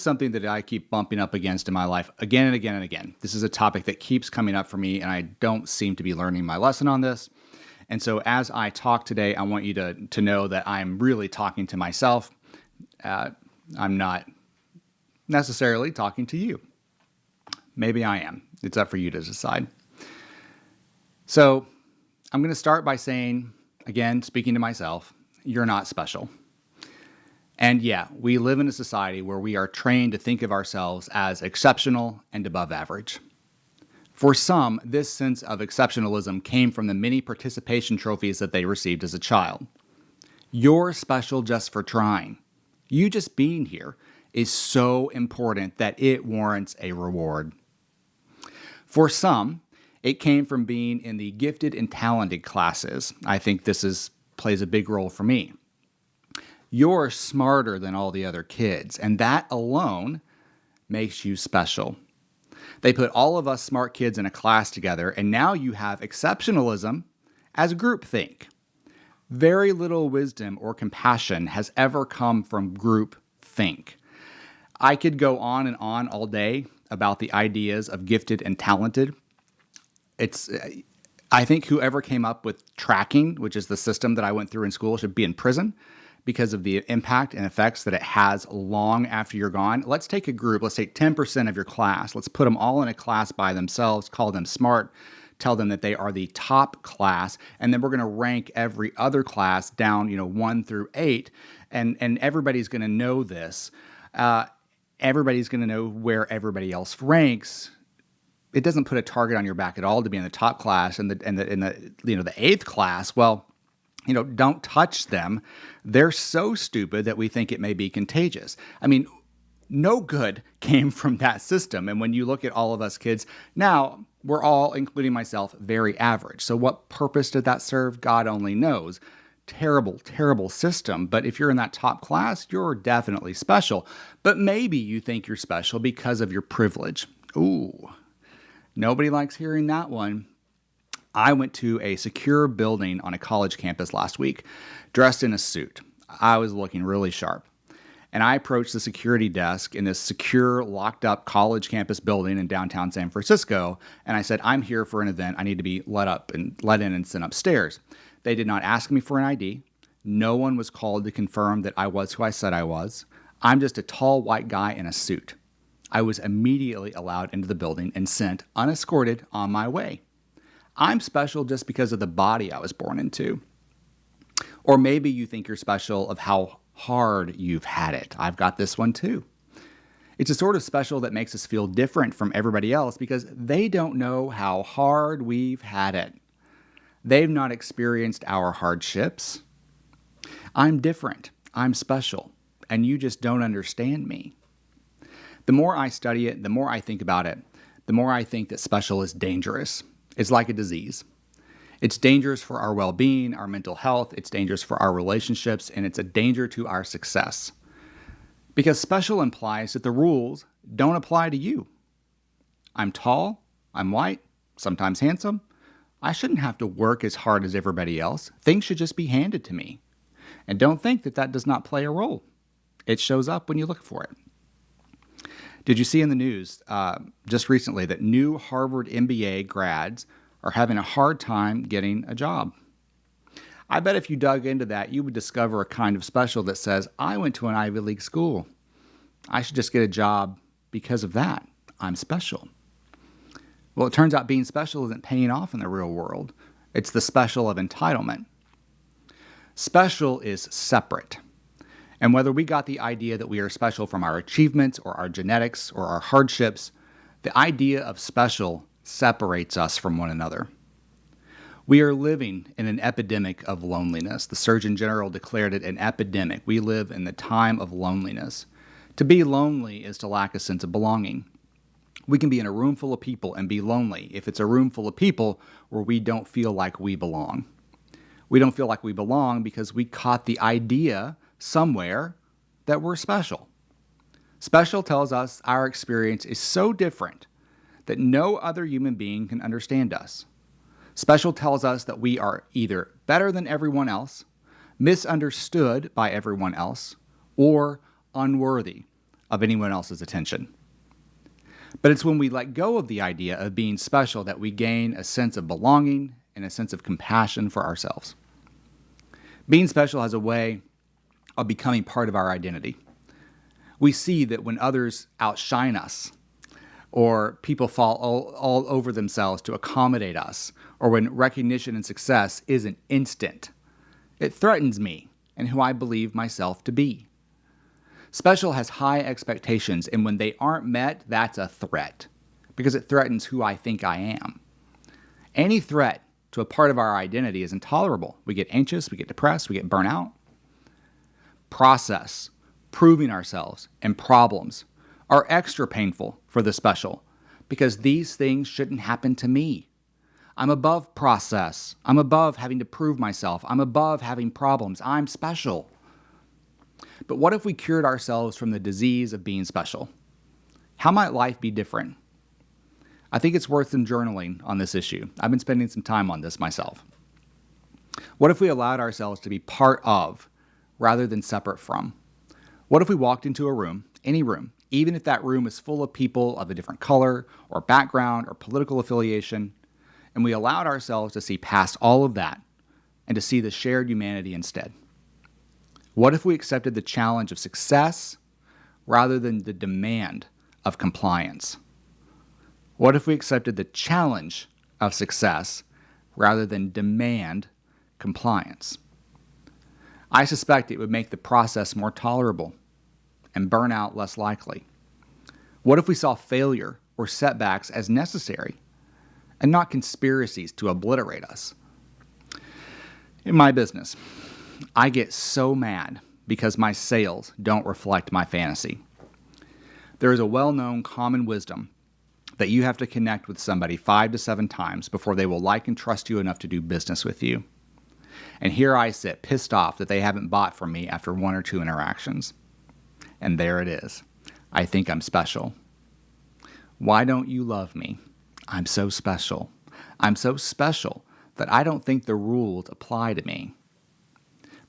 Something that I keep bumping up against in my life again and again and again. This is a topic that keeps coming up for me, and I don't seem to be learning my lesson on this. And so as I talk today, I want you to know that I'm really talking to myself. I'm not necessarily talking to you. Maybe I am. It's up for you to decide. So I'm going to start by saying, again, speaking to myself, you're not special. And yeah, we live in a society where we are trained to think of ourselves as exceptional and above average. For some, this sense of exceptionalism came from the many participation trophies that they received as a child. You're special just for trying. You just being here is so important that it warrants a reward. For some, it came from being in the gifted and talented classes. I think this plays a big role for me. You're smarter than all the other kids, and that alone makes you special. They put all of us smart kids in a class together, and now you have exceptionalism as groupthink. Very little wisdom or compassion has ever come from groupthink. I could go on and on all day about the ideas of gifted and talented. I think whoever came up with tracking, which is the system that I went through in school, should be in prison, because of the impact and effects that it has long after you're gone. Let's take a group, let's take 10% of your class, let's put them all in a class by themselves, call them smart, tell them that they are the top class, and then we're going to rank every other class down, 1 through 8, and everybody's going to know this. Everybody's going to know where everybody else ranks. It doesn't put a target on your back at all to be in the top class and the eighth class. Well, don't touch them. They're so stupid that we think it may be contagious. I mean, no good came from that system. And when you look at all of us kids, now we're all, including myself, very average. So what purpose did that serve? God only knows. Terrible, terrible system. But if you're in that top class, you're definitely special. But maybe you think you're special because of your privilege. Ooh, nobody likes hearing that one. I went to a secure building on a college campus last week, dressed in a suit. I was looking really sharp. And I approached the security desk in this secure, locked-up college campus building in downtown San Francisco, and I said, I'm here for an event. I need to be let in and sent upstairs. They did not ask me for an ID. No one was called to confirm that I was who I said I was. I'm just a tall white guy in a suit. I was immediately allowed into the building and sent unescorted on my way. I'm special just because of the body I was born into. Or maybe you think you're special of how hard you've had it. I've got this one too. It's a sort of special that makes us feel different from everybody else because they don't know how hard we've had it. They've not experienced our hardships. I'm different. I'm special. And you just don't understand me. The more I study it, the more I think about it, the more I think that special is dangerous. It's like a disease. It's dangerous for our well-being, our mental health, it's dangerous for our relationships, and it's a danger to our success. Because special implies that the rules don't apply to you. I'm tall, I'm white, sometimes handsome. I shouldn't have to work as hard as everybody else. Things should just be handed to me. And don't think that does not play a role. It shows up when you look for it. Did you see in the news just recently that new Harvard MBA grads are having a hard time getting a job? I bet if you dug into that, you would discover a kind of special that says, I went to an Ivy League school. I should just get a job because of that. I'm special. Well, it turns out being special isn't paying off in the real world. It's the special of entitlement. Special is separate. And whether we got the idea that we are special from our achievements or our genetics or our hardships, the idea of special separates us from one another. We are living in an epidemic of loneliness. The Surgeon General declared it an epidemic. We live in the time of loneliness. To be lonely is to lack a sense of belonging. We can be in a room full of people and be lonely if it's a room full of people where we don't feel like we belong. We don't feel like we belong because we caught the idea somewhere that we're special. Special tells us our experience is so different that no other human being can understand us. Special tells us that we are either better than everyone else, misunderstood by everyone else, or unworthy of anyone else's attention. But it's when we let go of the idea of being special that we gain a sense of belonging and a sense of compassion for ourselves. Being special has a way of becoming part of our identity. We see that when others outshine us, or people fall all over themselves to accommodate us, or when recognition and success isn't instant, it threatens me and who I believe myself to be. Special has high expectations, and when they aren't met, that's a threat, because it threatens who I think I am. Any threat to a part of our identity is intolerable. We get anxious, we get depressed, we get burnout. Process, proving ourselves, and problems are extra painful for the special, because these things shouldn't happen to me. I'm above process. I'm above having to prove myself. I'm above having problems. I'm special. But what if we cured ourselves from the disease of being special? How might life be different? I think it's worth some journaling on this issue. I've been spending some time on this myself. What if we allowed ourselves to be part of rather than separate from? What if we walked into a room, any room, even if that room is full of people of a different color or background or political affiliation, and we allowed ourselves to see past all of that and to see the shared humanity instead? What if we accepted the challenge of success rather than the demand of compliance? What if we accepted the challenge of success rather than demand compliance? I suspect it would make the process more tolerable and burnout less likely. What if we saw failure or setbacks as necessary and not conspiracies to obliterate us? In my business, I get so mad because my sales don't reflect my fantasy. There is a well-known common wisdom that you have to connect with somebody 5 to 7 times before they will like and trust you enough to do business with you. And here I sit, pissed off that they haven't bought from me after 1 or 2 interactions. And there it is. I think I'm special. Why don't you love me? I'm so special. I'm so special that I don't think the rules apply to me.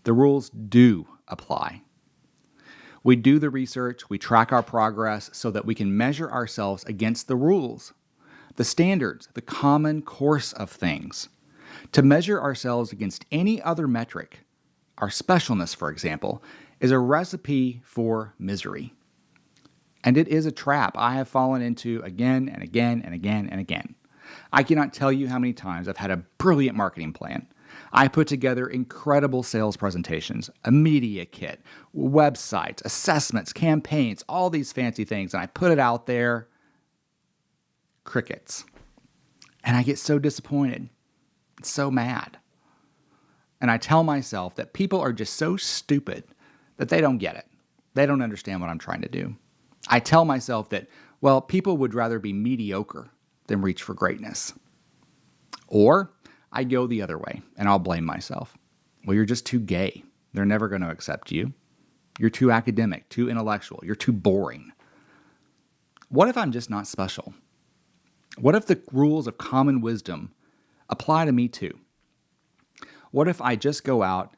The rules do apply. We do the research, we track our progress so that we can measure ourselves against the rules, the standards, the common course of things. To measure ourselves against any other metric, our specialness, for example, is a recipe for misery. And it is a trap I have fallen into again and again and again and again. I cannot tell you how many times I've had a brilliant marketing plan. I put together incredible sales presentations, a media kit, websites, assessments, campaigns, all these fancy things, and I put it out there. Crickets. And I get so disappointed, so mad. And I tell myself that people are just so stupid that they don't get it. They don't understand what I'm trying to do. I tell myself that, well, people would rather be mediocre than reach for greatness. Or I go the other way, and I'll blame myself. Well, you're just too gay. They're never going to accept you. You're too academic, too intellectual. You're too boring. What if I'm just not special? What if the rules of common wisdom apply to me too? What if I just go out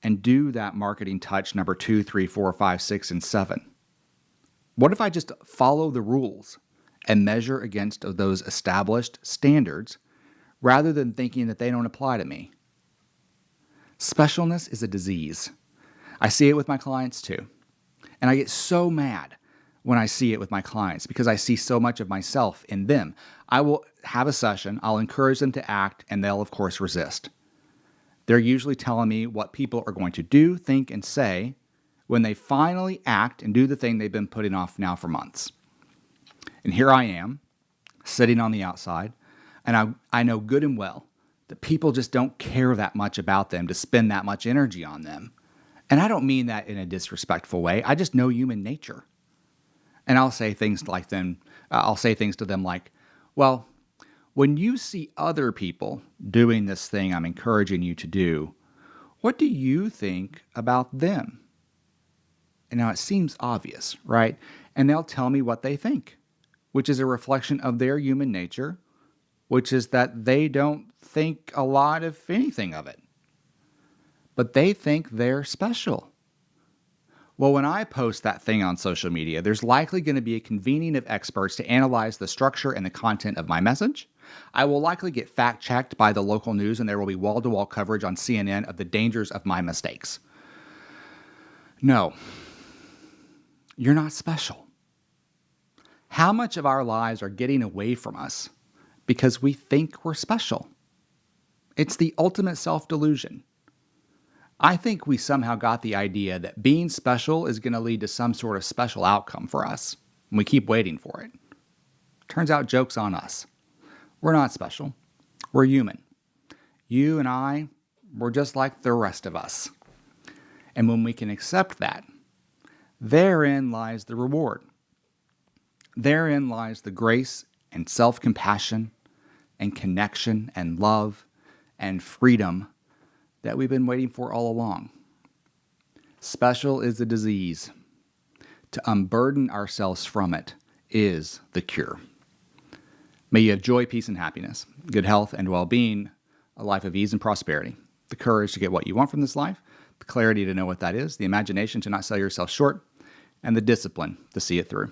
and do that marketing touch number 2, 3, 4, 5, 6, and 7? What if I just follow the rules and measure against those established standards rather than thinking that they don't apply to me? Specialness is a disease. I see it with my clients too. And I get so mad when I see it with my clients because I see so much of myself in them. I will have a session, I'll encourage them to act, and they'll of course resist. They're usually telling me what people are going to do, think, and say when they finally act and do the thing they've been putting off now for months. And here I am, sitting on the outside, and I know good and well that people just don't care that much about them to spend that much energy on them. And I don't mean that in a disrespectful way. I just know human nature. And I'll say things to them like, well, when you see other people doing this thing I'm encouraging you to do, what do you think about them? And now it seems obvious, right? And they'll tell me what they think, which is a reflection of their human nature, which is that they don't think a lot of anything of it. But they think they're special. Well, when I post that thing on social media, there's likely going to be a convening of experts to analyze the structure and the content of my message. I will likely get fact checked by the local news, and there will be wall to wall coverage on CNN of the dangers of my mistakes. No, you're not special. How much of our lives are getting away from us because we think we're special? It's the ultimate self-delusion. I think we somehow got the idea that being special is going to lead to some sort of special outcome for us, and we keep waiting for it. Turns out, joke's on us. We're not special. We're human. You and I, we're just like the rest of us. And when we can accept that, therein lies the reward. Therein lies the grace and self-compassion and connection and love and freedom that we've been waiting for all along. Special is the disease. To unburden ourselves from it is the cure. May you have joy, peace, and happiness, good health and well-being, a life of ease and prosperity, the courage to get what you want from this life, the clarity to know what that is, the imagination to not sell yourself short, and the discipline to see it through.